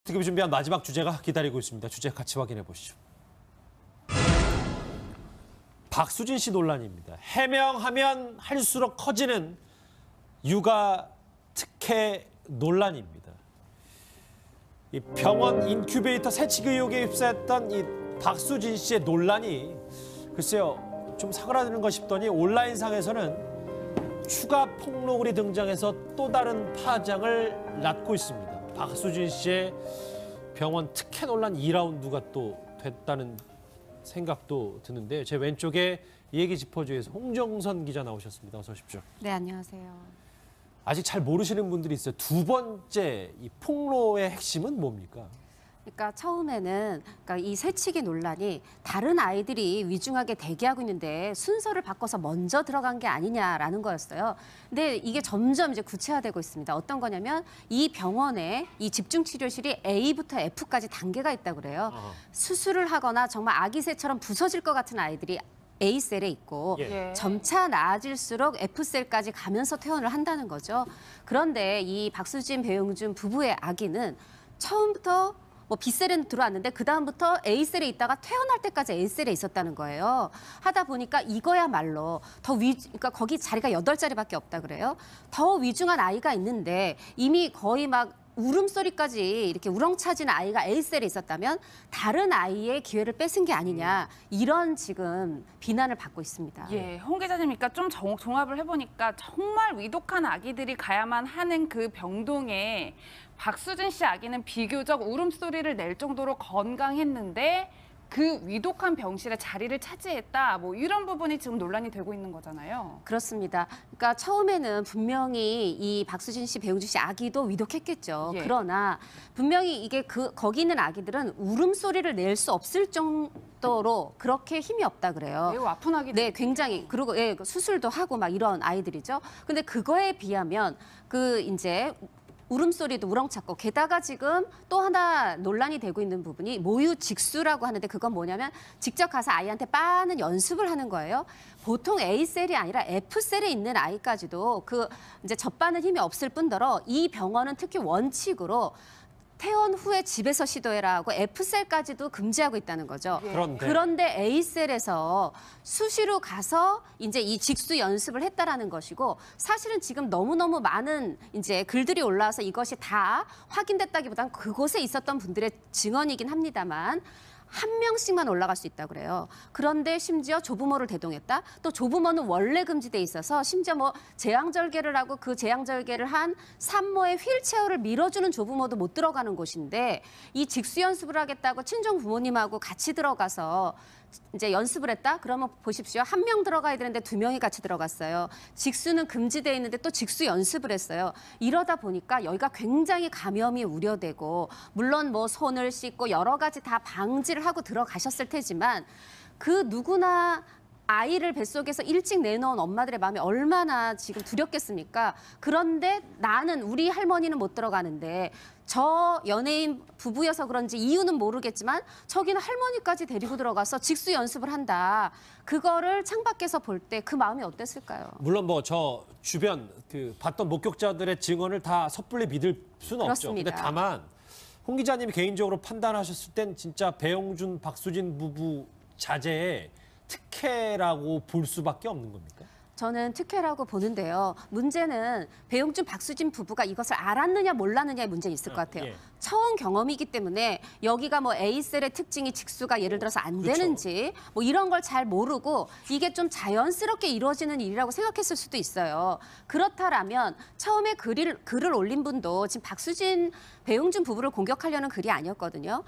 특집이 준비한 마지막 주제가 기다리고 있습니다. 주제 같이 확인해 보시죠. 박수진 씨 논란입니다. 해명하면 할수록 커지는 육아 특혜 논란입니다. 이 병원 인큐베이터 새치기 의혹에 휩싸였던 이 박수진 씨의 논란이 글쎄요 좀 사그라드는 싶더니 온라인상에서는 추가 폭로글이 등장해서 또 다른 파장을 낳고 있습니다. 박수진 씨의 병원 특혜 논란 2라운드가 또 됐다는 생각도 드는데 제 왼쪽에 이 얘기 짚어주기위해서 홍정선 기자 나오셨습니다. 어서 오십시오. 네, 안녕하세요. 아직 잘 모르시는 분들이 있어요. 두 번째 이 폭로의 핵심은 뭡니까? 그러니까 처음에는 이 새치기 논란이 다른 아이들이 위중하게 대기하고 있는데 순서를 바꿔서 먼저 들어간 게 아니냐라는 거였어요. 근데 이게 점점 이제 구체화되고 있습니다. 어떤 거냐면 이 병원에 이 집중치료실이 A부터 F까지 단계가 있다고 그래요. 수술을 하거나 정말 아기 새처럼 부서질 것 같은 아이들이 A셀에 있고 점차 나아질수록 F셀까지 가면서 퇴원을 한다는 거죠. 그런데 이 박수진, 배용준 부부의 아기는 처음부터 B셀에 들어왔는데 그다음부터 A셀에 있다가 퇴원할 때까지 A셀에 있었다는 거예요. 하다 보니까 이거야말로 그러니까 거기 자리가 8자리밖에 없다 그래요. 더 위중한 아이가 있는데 이미 거의 막 울음소리까지 이렇게 우렁차지는 아이가 A셀에 있었다면 다른 아이의 기회를 뺏은 게 아니냐 이런 지금 비난을 받고 있습니다. 예, 홍 기자님이니까 좀 종합을 해보니까 정말 위독한 아기들이 가야만 하는 그 병동에 박수진 씨 아기는 비교적 울음소리를 낼 정도로 건강했는데 그 위독한 병실에 자리를 차지했다. 이런 부분이 지금 논란이 되고 있는 거잖아요. 그렇습니다. 그러니까 처음에는 분명히 이 박수진 씨, 배용준 씨 아기도 위독했겠죠. 예. 그러나 분명히 이게 거기 있는 아기들은 울음소리를 낼 수 없을 정도로 그렇게 힘이 없다 그래요. 매우 아픈 아기들. 네, 굉장히. 그리고 수술도 하고 막 이런 아이들이죠. 근데 그거에 비하면 이제 울음소리도 우렁찼고 게다가 지금 또 하나 논란이 되고 있는 부분이 모유 직수라고 하는데 그건 뭐냐면 직접 가서 아이한테 빠는 연습을 하는 거예요. 보통 A셀이 아니라 F셀에 있는 아이까지도 이제 젖바는 힘이 없을 뿐더러 이 병원은 특히 원칙으로 퇴원 후에 집에서 시도해라 하고 F셀까지도 금지하고 있다는 거죠. 그런데 A셀에서 수시로 가서 이제 이 직수 연습을 했다라는 것이고 사실은 지금 너무너무 많은 이제 글들이 올라와서 이것이 다 확인됐다기보다는 그곳에 있었던 분들의 증언이긴 합니다만 한 명씩만 올라갈 수 있다고 그래요. 그런데 심지어 조부모를 대동했다. 또 조부모는 원래 금지돼 있어서 심지어 제왕절개를 하고 그 제왕절개를 한 산모의 휠체어를 밀어주는 조부모도 못 들어가는 곳인데 이 직수 연습을 하겠다고 친정 부모님하고 같이 들어가서 이제 연습을 했다? 그러면 보십시오. 1명 들어가야 되는데 2명이 같이 들어갔어요. 직수는 금지돼 있는데 또 직수 연습을 했어요. 이러다 보니까 여기가 굉장히 감염이 우려되고 물론 손을 씻고 여러 가지 다 방지를 하고 들어가셨을 테지만 그 누구나 아이를 뱃속에서 일찍 내놓은 엄마들의 마음이 얼마나 지금 두렵겠습니까? 그런데 우리 할머니는 못 들어가는데 저 연예인 부부여서 그런지 이유는 모르겠지만 저기는 할머니까지 데리고 들어가서 직수 연습을 한다. 그거를 창밖에서 볼 때 그 마음이 어땠을까요? 물론 저 주변 봤던 목격자들의 증언을 다 섣불리 믿을 수는 그렇습니다. 없죠. 근데 다만 홍 기자님이 개인적으로 판단하셨을 땐 진짜 배용준, 박수진 부부 자제에 특혜라고 볼 수밖에 없는 겁니까? 저는 특혜라고 보는데요. 문제는 배용준, 박수진 부부가 이것을 알았느냐 몰랐느냐의 문제는 있을 것 같아요. 처음 경험이기 때문에 여기가 A셀의 특징이 직수가 예를 들어서 안 되는지 이런 걸 잘 모르고 이게 좀 자연스럽게 이루어지는 일이라고 생각했을 수도 있어요. 그렇다라면 처음에 글을 올린 분도 지금 박수진, 배용준 부부를 공격하려는 글이 아니었거든요.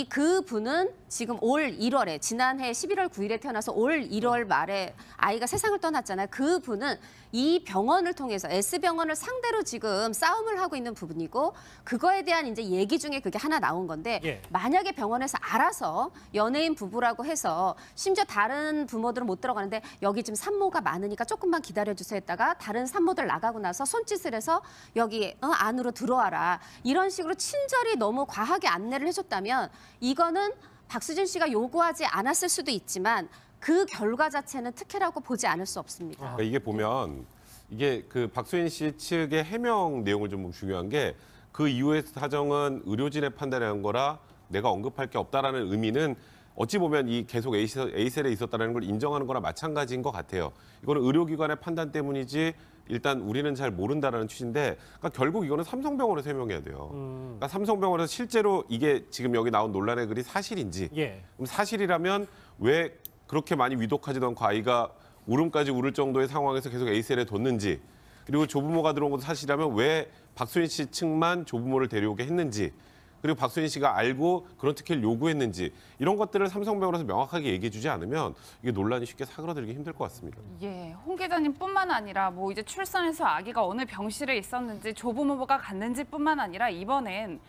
그분은 지금 올 1월에 지난해 11월 9일에 태어나서 올 1월 말에 아이가 세상을 떠났잖아요. 그분은 이 병원을 통해서 S병원을 상대로 지금 싸움을 하고 있는 부분이고 그거에 대한 이제 얘기 중에 그게 하나 나온 건데 만약에 병원에서 알아서 연예인 부부라고 해서 심지어 다른 부모들은 못 들어가는데 여기 지금 산모가 많으니까 조금만 기다려주세요 했다가 다른 산모들 나가고 나서 손짓을 해서 여기 안으로 들어와라 이런 식으로 친절히 너무 과하게 안내를 해줬다면 이거는 박수진 씨가 요구하지 않았을 수도 있지만 그 결과 자체는 특혜라고 보지 않을 수 없습니다. 그러니까 이게 보면 이게 박수진 씨 측의 해명 내용을 좀 중요한 게 그 이후의 사정은 의료진의 판단에 한 거라 내가 언급할 게 없다라는 의미는 어찌 보면 이 계속 에이셀에 있었다는 걸 인정하는 거나 마찬가지인 것 같아요. 이거는 의료기관의 판단 때문이지 일단 우리는 잘 모른다라는 취지인데 그러니까 결국 이거는 삼성병원에서 해명해야 돼요. 그러니까 삼성병원에서 실제로 이게 지금 여기 나온 논란의 글이 사실인지 예. 그럼 사실이라면 왜 그렇게 많이 위독하지도 않고 아이가 울음까지 울을 정도의 상황에서 계속 에이셀에 뒀는지 그리고 조부모가 들어온 것도 사실이라면 왜 박수진 씨 측만 조부모를 데려오게 했는지 그리고 박수진 씨가 알고 그런 특혜를 요구했는지 이런 것들을 삼성병원에서 명확하게 얘기해 주지 않으면 이게 논란이 쉽게 사그라들기 힘들 것 같습니다. 예, 홍 기자님뿐만 아니라 뭐 이제 출산해서 아기가 어느 병실에 있었는지 조부모가 갔는지뿐만 아니라 이번엔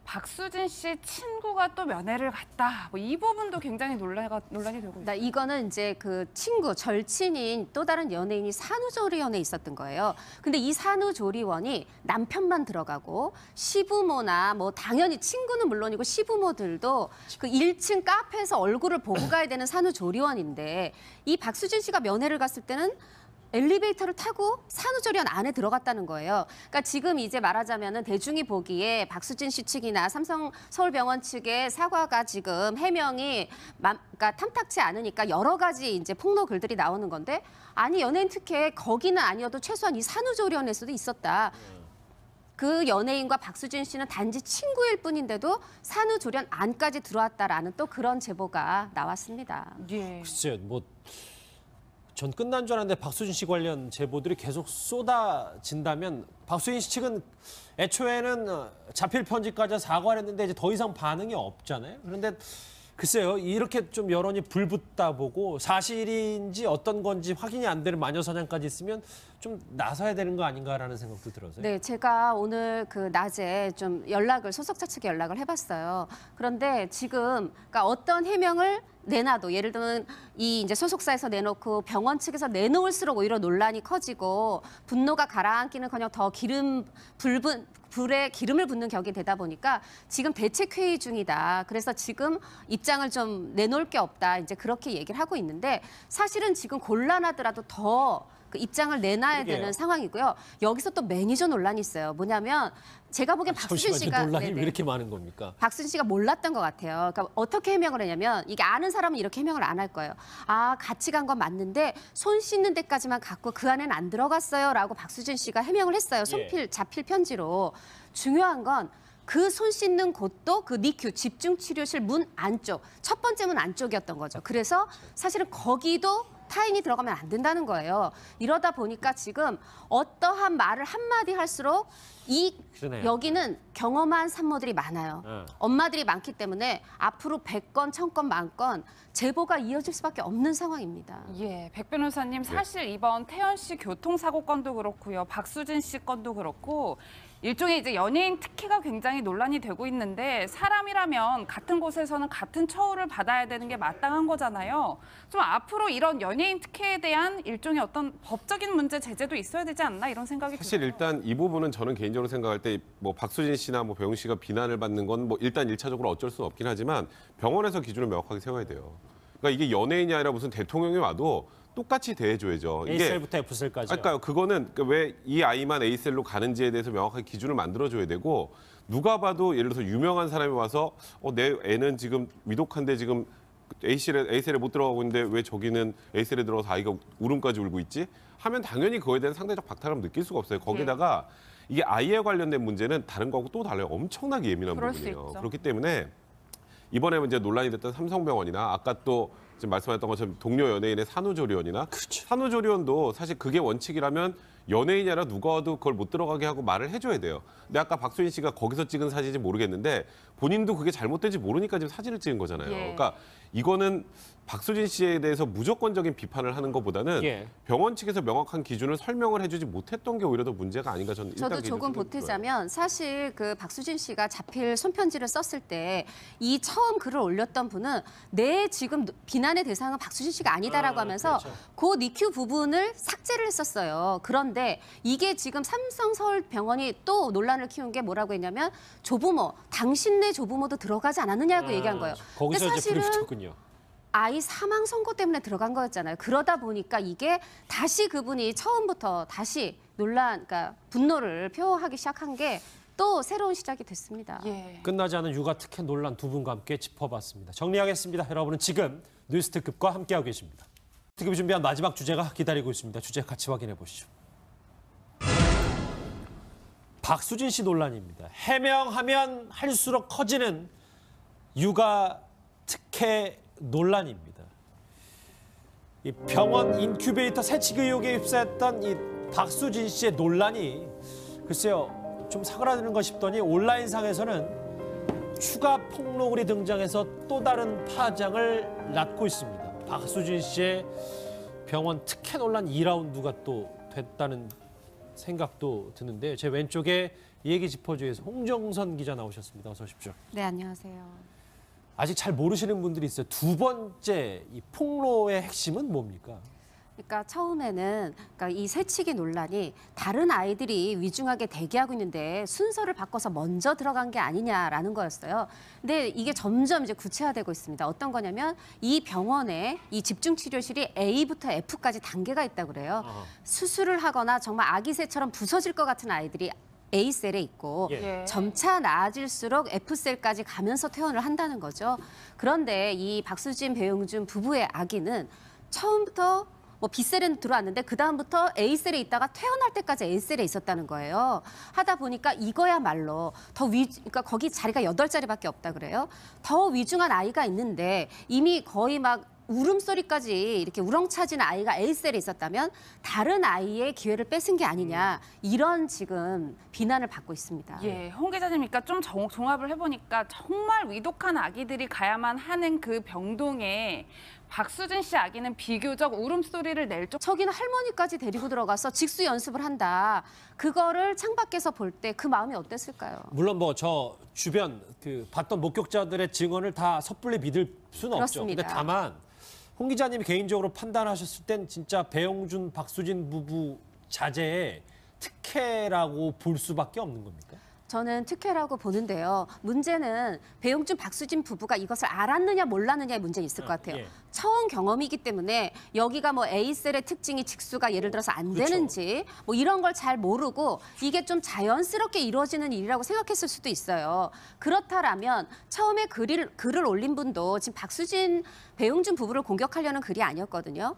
박수진 씨 친구가 또 면회를 갔다. 뭐 이 부분도 굉장히 논란이 되고 있어요. 이거는 이제 그 친구, 절친인 또 다른 연예인이 산후조리원에 있었던 거예요. 근데 이 산후조리원이 남편만 들어가고 시부모나 뭐 당연히 친구는 물론이고 시부모들도 그 1층 카페에서 얼굴을 보고 가야 되는 산후조리원인데 이 박수진 씨가 면회를 갔을 때는 엘리베이터를 타고 산후조리원 안에 들어갔다는 거예요. 그러니까 지금 이제 말하자면은 대중이 보기에 박수진 씨 측이나 삼성 서울병원 측의 사과가 지금 해명이 그러니까 탐탁치 않으니까 여러 가지 이제 폭로 글들이 나오는 건데 아니 연예인 특혜 거기는 아니어도 최소한 이 산후조리원에서도 있었다. 그 연예인과 박수진 씨는 단지 친구일 뿐인데도 산후조리원 안까지 들어왔다라는 또 그런 제보가 나왔습니다. 예. 글쎄요, 뭐 전 끝난 줄 알았는데 박수진 씨 관련 제보들이 계속 쏟아진다면 박수진 씨 측은 애초에는 자필 편지까지 사과를 했는데 이제 더 이상 반응이 없잖아요. 그런데 글쎄요, 이렇게 좀 여론이 불붙다 보고 사실인지 어떤 건지 확인이 안 되는 마녀사냥까지 있으면 좀 나서야 되는 거 아닌가라는 생각도 들어서요. 네, 제가 오늘 그 낮에 좀 소속사 측에 연락을 해봤어요. 그런데 지금 그러니까 어떤 해명을 내놔도 예를 들면 이 이제 소속사에서 내놓고 병원 측에서 내놓을수록 오히려 논란이 커지고 분노가 가라앉기는커녕 더 불에 기름을 붓는 격이 되다 보니까 지금 대책 회의 중이다. 그래서 지금 입장을 좀 내놓을 게 없다. 이제 그렇게 얘기를 하고 있는데 사실은 지금 곤란하더라도 더 그 입장을 내놔야 그러게요. 되는 상황이고요. 여기서 또 매니저 논란이 있어요. 뭐냐면 제가 보기엔 박수진 잠시만요, 씨가 논란이 네네. 왜 이렇게 많은 겁니까? 박수진 씨가 몰랐던 것 같아요. 그러니까 어떻게 해명을 했냐면 이게 아는 사람은 이렇게 해명을 안 할 거예요. 아 같이 간 건 맞는데 손 씻는 데까지만 갔고 그 안에는 안 들어갔어요라고 박수진 씨가 해명을 했어요. 자필 편지로. 중요한 건 그 손 씻는 곳도 그 니큐 집중치료실 문 안쪽 첫 번째 문 안쪽이었던 거죠. 그래서 사실은 거기도 타인이 들어가면 안 된다는 거예요. 이러다 보니까 지금 어떠한 말을 한마디 할수록 그러네요. 여기는 경험한 산모들이 많아요. 엄마들이 많기 때문에 앞으로 100건, 1000건, 10,000건 제보가 이어질 수밖에 없는 상황입니다. 예, 백 변호사님 사실 이번 태연 씨 교통사고 건도 그렇고요. 박수진 씨 건도 그렇고 일종의 이제 연예인 특혜가 굉장히 논란이 되고 있는데 사람이라면 같은 곳에서는 같은 처우를 받아야 되는 게 마땅한 거잖아요. 좀 앞으로 이런 연예인 특혜에 대한 일종의 어떤 법적인 문제 제재도 있어야 되지 않나 이런 생각이 사실 들어요. 일단 이 부분은 저는 개인적으로 생각할 때 뭐 박수진 씨나 뭐 배용 씨가 비난을 받는 건 뭐 일단 일차적으로 어쩔 수는 없긴 하지만 병원에서 기준을 명확하게 세워야 돼요. 그러니까 이게 연예인이 아니라 무슨 대통령이 와도 똑같이 대해줘야죠. 이게 A셀부터 F셀까지. 그러니까요. 그거는 왜 이 아이만 A셀로 가는지에 대해서 명확하게 기준을 만들어줘야 되고 누가 봐도 예를 들어서 유명한 사람이 와서 내 애는 지금 위독한데 지금 A셀에 못 들어가고 있는데 왜 저기는 A셀에 들어가서 아이가 울음까지 울고 있지? 하면 당연히 그거에 대한 상대적 박탈감을 느낄 수가 없어요. 거기다가 이게 아이에 관련된 문제는 다른 거하고 또 달라요. 엄청나게 예민한 그럴 수 부분이에요. 있죠. 그렇기 때문에 이번에 이제 논란이 됐던 삼성병원이나 아까 또 지금 말씀하셨던 것처럼 동료 연예인의 산후조리원이나 그렇죠. 산후조리원도 사실 그게 원칙이라면 연예인이 아니라 누가 와도 그걸 못 들어가게 하고 말을 해줘야 돼요. 근데 아까 박수진 씨가 거기서 찍은 사진인지 모르겠는데 본인도 그게 잘못된지 모르니까 지금 사진을 찍은 거잖아요. 예. 그러니까 이거는 박수진 씨에 대해서 무조건적인 비판을 하는 것보다는 예. 병원 측에서 명확한 기준을 설명을 해주지 못했던 게 오히려 더 문제가 아닌가 저는 일단 저도 개인적으로 조금 생각이 들어요. 보태자면 사실 그 박수진 씨가 자필 손편지를 썼을 때 이 처음 글을 올렸던 분은 내 지금 비난의 대상은 박수진 씨가 아니다라고 하면서 그렇죠. 그 니큐 부분을 삭제를 했었어요. 그런데 이게 지금 삼성서울병원이 또 논란을 키운 게 뭐라고 했냐면 조부모, 당신네 조부모도 들어가지 않았느냐고 얘기한 거예요. 거기서 근데 이제 불이 사실은 붙었군요. 아이 사망 선고 때문에 들어간 거였잖아요. 그러다 보니까 이게 다시 그분이 처음부터 다시 그러니까 분노를 표하기 시작한 게 또 새로운 시작이 됐습니다. 예. 끝나지 않은 육아 특혜 논란 두 분과 함께 짚어봤습니다. 정리하겠습니다. 여러분은 지금 뉴스특급과 함께하고 계십니다. 특급이 준비한 마지막 주제가 기다리고 있습니다. 주제 같이 확인해 보시죠. 박수진 씨 논란입니다. 해명하면 할수록 커지는 육아 특혜 논란입니다. 이 병원 인큐베이터 새치기 의혹에 휩싸였던 이 박수진 씨의 논란이 글쎄요 좀 사그라드는 싶더니 온라인상에서는 추가 폭로글이 등장해서 또 다른 파장을 낳고 있습니다. 박수진 씨의 병원 특혜 논란 2라운드가 또 됐다는 생각도 드는데 제 왼쪽에 이 얘기 짚어주기 위해서 홍정선 기자 나오셨습니다. 어서 오십시오. 네, 안녕하세요. 아직 잘 모르시는 분들이 있어요. 두 번째 이 폭로의 핵심은 뭡니까? 그러니까 처음에는 이 새치기 논란이 다른 아이들이 위중하게 대기하고 있는데 순서를 바꿔서 먼저 들어간 게 아니냐라는 거였어요. 근데 이게 점점 이제 구체화되고 있습니다. 어떤 거냐면 이 병원에 이 집중치료실이 A부터 F까지 단계가 있다고 그래요. 수술을 하거나 정말 아기 새처럼 부서질 것 같은 아이들이 A셀에 있고 예. 점차 나아질수록 F셀까지 가면서 퇴원을 한다는 거죠. 그런데 이 박수진, 배용준 부부의 아기는 처음부터 뭐 B셀에는 들어왔는데 그다음부터 A셀에 있다가 퇴원할 때까지 A셀에 있었다는 거예요. 하다 보니까 이거야말로 그러니까 거기 자리가 8자리밖에 없다 그래요. 더 위중한 아이가 있는데 이미 거의 막 울음소리까지 이렇게 우렁차지는 아이가 A셀에 있었다면 다른 아이의 기회를 뺏은 게 아니냐 이런 지금 비난을 받고 있습니다. 예, 홍 기자님이니까 좀 종합을 해보니까 정말 위독한 아기들이 가야만 하는 그 병동에 박수진 씨 아기는 비교적 울음소리를 낼 정도. 저기는 할머니까지 데리고 들어가서 직수 연습을 한다. 그거를 창밖에서 볼 때 그 마음이 어땠을까요? 물론 뭐 저 주변 그 봤던 목격자들의 증언을 다 섣불리 믿을 수는 없죠. 그렇습니다. 근데 다만 홍 기자님이 개인적으로 판단하셨을 땐 진짜 배용준, 박수진 부부 자제의 특혜라고 볼 수밖에 없는 겁니까? 저는 특혜라고 보는데요. 문제는 배용준, 박수진 부부가 이것을 알았느냐 몰랐느냐의 문제는 있을 것 같아요. 예. 처음 경험이기 때문에 여기가 뭐 A셀의 특징이 직수가 예를 들어서 안 그렇죠. 되는지 뭐 이런 걸 잘 모르고 이게 좀 자연스럽게 이루어지는 일이라고 생각했을 수도 있어요. 그렇다라면 처음에 글을 올린 분도 지금 박수진, 배용준 부부를 공격하려는 글이 아니었거든요.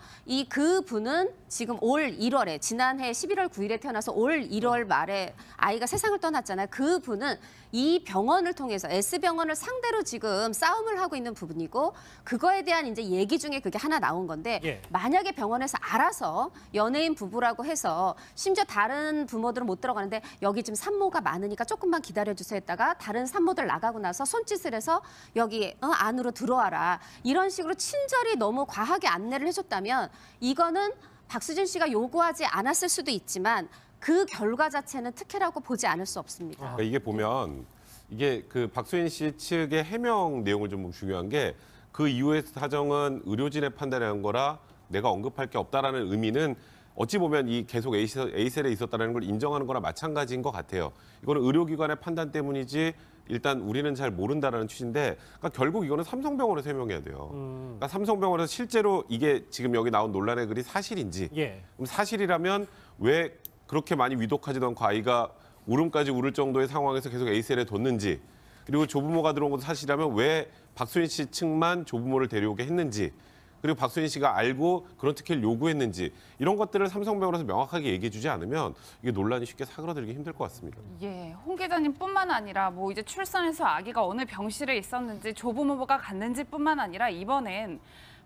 그 분은 지금 올 1월에 지난해 11월 9일에 태어나서 올 1월 말에 아이가 세상을 떠났잖아요. 그 분은 이 병원을 통해서 S병원을 상대로 지금 싸움을 하고 있는 부분이고 그거에 대한 이제 얘기 중에 그게 하나 나온 건데 예. 만약에 병원에서 알아서 연예인 부부라고 해서 심지어 다른 부모들은 못 들어가는데 여기 지금 산모가 많으니까 조금만 기다려주세요 했다가 다른 산모들 나가고 나서 손짓을 해서 여기 안으로 들어와라 이런 식으로 친절히 너무 과하게 안내를 해줬다면 이거는 박수진 씨가 요구하지 않았을 수도 있지만 그 결과 자체는 특혜라고 보지 않을 수 없습니다. 그러니까 이게 보면 이게 그 박수진 씨 측의 해명 내용을 좀 중요한 게 그 이후의 사정은 의료진의 판단에 한 거라 내가 언급할 게 없다라는 의미는 어찌 보면 이 계속 A셀에 있었다는 걸 인정하는 거나 마찬가지인 것 같아요. 이거는 의료기관의 판단 때문이지 일단 우리는 잘 모른다라는 취지인데 그러니까 결국 이거는 삼성병원에서 해명해야 돼요. 그러니까 삼성병원에서 실제로 이게 지금 여기 나온 논란의 글이 사실인지 예. 그럼 사실이라면 왜 그렇게 많이 위독하지도 않고 아이가 울음까지 울을 정도의 상황에서 계속 A셀에 뒀는지 그리고 조부모가 들어온 것도 사실이라면 왜 박수진 씨 측만 조부모를 데려오게 했는지 그리고 박수진 씨가 알고 그런 특혜를 요구했는지 이런 것들을 삼성병원에서 명확하게 얘기해 주지 않으면 이게 논란이 쉽게 사그라들기 힘들 것 같습니다. 예, 홍 기자님뿐만 아니라 뭐 이제 출산해서 아기가 어느 병실에 있었는지 조부모가 갔는지뿐만 아니라 이번엔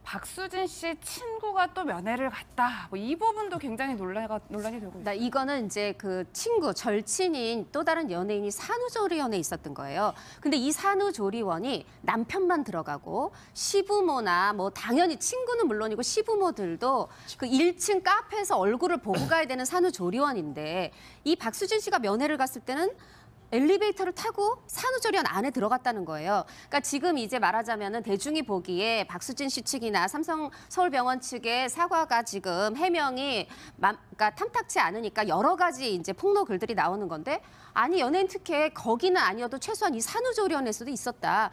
박수진 씨 친구가 또 면회를 갔다. 뭐 이 부분도 굉장히 논란이 되고 있습니다. 이거는 이제 그 친구, 절친인 또 다른 연예인이 산후조리원에 있었던 거예요. 근데 이 산후조리원이 남편만 들어가고 시부모나 뭐 당연히 친구는 물론이고 시부모들도 그 1층 카페에서 얼굴을 보고 가야 되는 산후조리원인데 이 박수진 씨가 면회를 갔을 때는 엘리베이터를 타고 산후조리원 안에 들어갔다는 거예요. 그러니까 지금 이제 말하자면은 대중이 보기에 박수진 씨 측이나 삼성 서울병원 측의 사과가 지금 해명이 그러니까 탐탁치 않으니까 여러 가지 이제 폭로 글들이 나오는 건데 아니 연예인 특혜 거기는 아니어도 최소한 이 산후조리원에서도 있었다.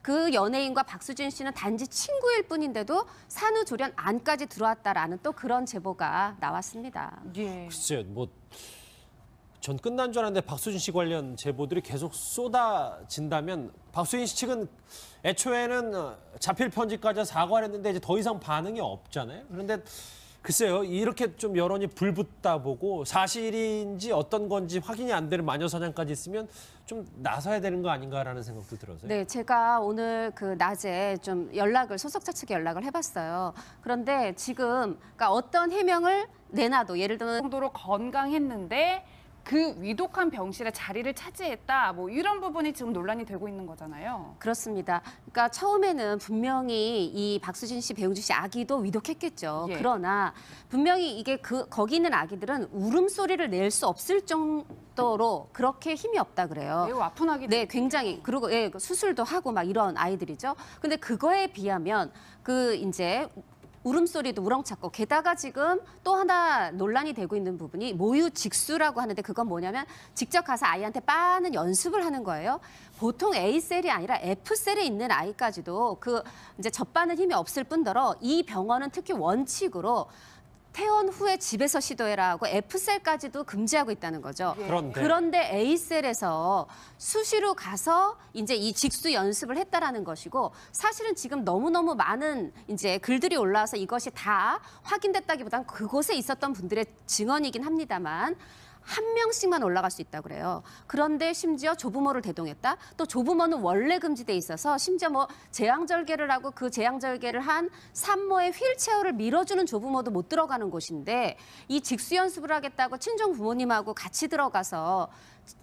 그 연예인과 박수진 씨는 단지 친구일 뿐인데도 산후조리원 안까지 들어왔다라는 또 그런 제보가 나왔습니다. 예. 글쎄요, 뭐 전 끝난 줄 알았는데 박수진 씨 관련 제보들이 계속 쏟아진다면 박수진 씨 측은 애초에는 자필 편지까지 사과를 했는데 이제 더 이상 반응이 없잖아요. 그런데 글쎄요, 이렇게 좀 여론이 불붙다 보고 사실인지 어떤 건지 확인이 안 되는 마녀사냥까지 있으면 좀 나서야 되는 거 아닌가라는 생각도 들어서요. 네, 제가 오늘 그 낮에 좀 소속자 측에 연락을 해봤어요. 그런데 지금 그러니까 어떤 해명을 내놔도 예를 들면 정도로 건강했는데 그 위독한 병실에 자리를 차지했다. 뭐 이런 부분이 지금 논란이 되고 있는 거잖아요. 그렇습니다. 그러니까 처음에는 분명히 이 박수진 씨, 배용준 씨 아기도 위독했겠죠. 예. 그러나 분명히 이게 거기 있는 아기들은 울음소리를 낼 수 없을 정도로 그렇게 힘이 없다 그래요. 매우 아픈 아기들. 네, 굉장히. 그리고 예, 수술도 하고 막 이런 아이들이죠. 근데 그거에 비하면 그 이제 울음소리도 우렁찼고 게다가 지금 또 하나 논란이 되고 있는 부분이 모유직수라고 하는데 그건 뭐냐면 직접 가서 아이한테 빠는 연습을 하는 거예요. 보통 A셀이 아니라 F셀에 있는 아이까지도 그 이제 젖바는 힘이 없을 뿐더러 이 병원은 특히 원칙으로 퇴원 후에 집에서 시도해라고 F셀까지도 금지하고 있다는 거죠. 그런데 A셀에서 수시로 가서 이제 이 직수 연습을 했다라는 것이고 사실은 지금 너무너무 많은 이제 글들이 올라와서 이것이 다 확인됐다기보다는 그곳에 있었던 분들의 증언이긴 합니다만 한 명씩만 올라갈 수 있다고 그래요. 그런데 심지어 조부모를 대동했다. 또 조부모는 원래 금지돼 있어서 심지어 뭐 제왕절개를 하고 그 제왕절개를 한 산모의 휠체어를 밀어주는 조부모도 못 들어가는 곳인데 이 직수 연습을 하겠다고 친정 부모님하고 같이 들어가서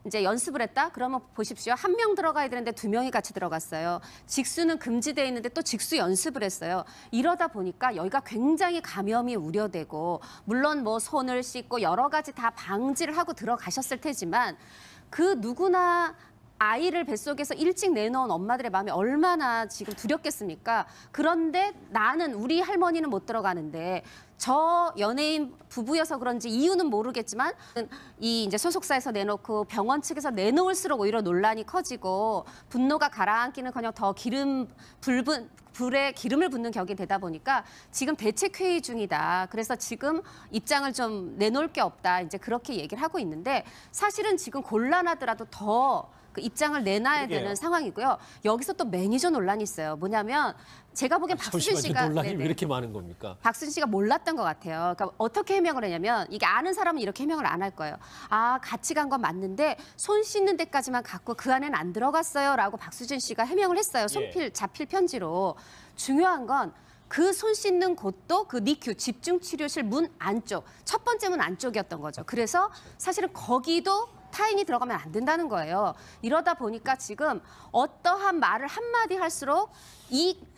이제 연습을 했다? 그러면 보십시오. 한 명 들어가야 되는데 두 명이 같이 들어갔어요. 직수는 금지되어 있는데 또 직수 연습을 했어요. 이러다 보니까 여기가 굉장히 감염이 우려되고 물론 뭐 손을 씻고 여러 가지 다 방지를 하고 들어가셨을 테지만 그 누구나 아이를 뱃속에서 일찍 내놓은 엄마들의 마음이 얼마나 지금 두렵겠습니까? 그런데 나는 우리 할머니는 못 들어가는데 저 연예인 부부여서 그런지 이유는 모르겠지만 이 이제 소속사에서 내놓고 병원 측에서 내놓을수록 오히려 논란이 커지고 분노가 가라앉기는커녕 더 불에 기름을 붓는 격이 되다 보니까 지금 대책 회의 중이다. 그래서 지금 입장을 좀 내놓을 게 없다. 이제 그렇게 얘기를 하고 있는데 사실은 지금 곤란하더라도 더 그 입장을 내놔야 그러게요. 되는 상황이고요. 여기서 또 매니저 논란이 있어요. 뭐냐면 제가 보기엔 박수진 잠시만요, 씨가 논란이 네네. 왜 이렇게 많은 겁니까? 박수진 씨가 몰랐던 것 같아요. 그러니까 어떻게 해명을 했냐면 이게 아는 사람은 이렇게 해명을 안 할 거예요. 아, 같이 간 건 맞는데 손 씻는 데까지만 갔고 그 안에는 안 들어갔어요라고 박수진 씨가 해명을 했어요. 자필 편지로. 중요한 건 그 손 씻는 곳도 그 니큐 집중치료실 문 안쪽, 첫 번째 문 안쪽이었던 거죠. 그래서 사실은 거기도 타인이 들어가면 안 된다는 거예요. 이러다 보니까 지금 어떠한 말을 한마디 할수록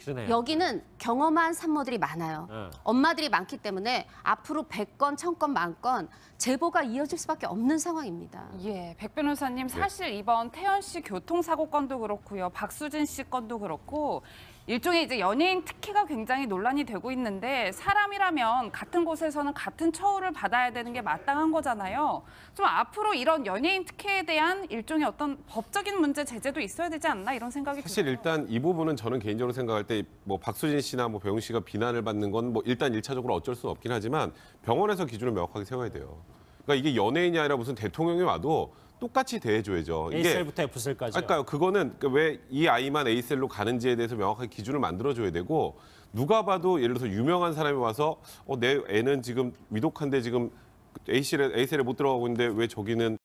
그러네요. 여기는 경험한 산모들이 많아요. 엄마들이 많기 때문에 앞으로 100건, 1000건, 10,000건 제보가 이어질 수밖에 없는 상황입니다. 예, 백 변호사님 사실 이번 태연 씨 교통사고 건도 그렇고요. 박수진 씨 건도 그렇고 일종의 이제 연예인 특혜가 굉장히 논란이 되고 있는데 사람이라면 같은 곳에서는 같은 처우를 받아야 되는 게 마땅한 거잖아요. 좀 앞으로 이런 연예인 특혜에 대한 일종의 어떤 법적인 문제 제재도 있어야 되지 않나 이런 생각이 사실 들어요. 일단 이 부분은 저는 개인적으로 생각할 때 뭐 박수진 씨나 뭐 배용 씨가 비난을 받는 건 뭐 일단 일차적으로 어쩔 수는 없긴 하지만 병원에서 기준을 명확하게 세워야 돼요. 그러니까 이게 연예인이 아니라 무슨 대통령이 와도 똑같이 대해줘야죠. 이게 A셀부터 F셀까지요. 그러니까요. 그거는 왜 이 아이만 A셀로 가는지에 대해서 명확하게 기준을 만들어줘야 되고 누가 봐도 예를 들어서 유명한 사람이 와서 내 애는 지금 위독한데 지금 A셀에 못 들어가고 있는데 왜 저기는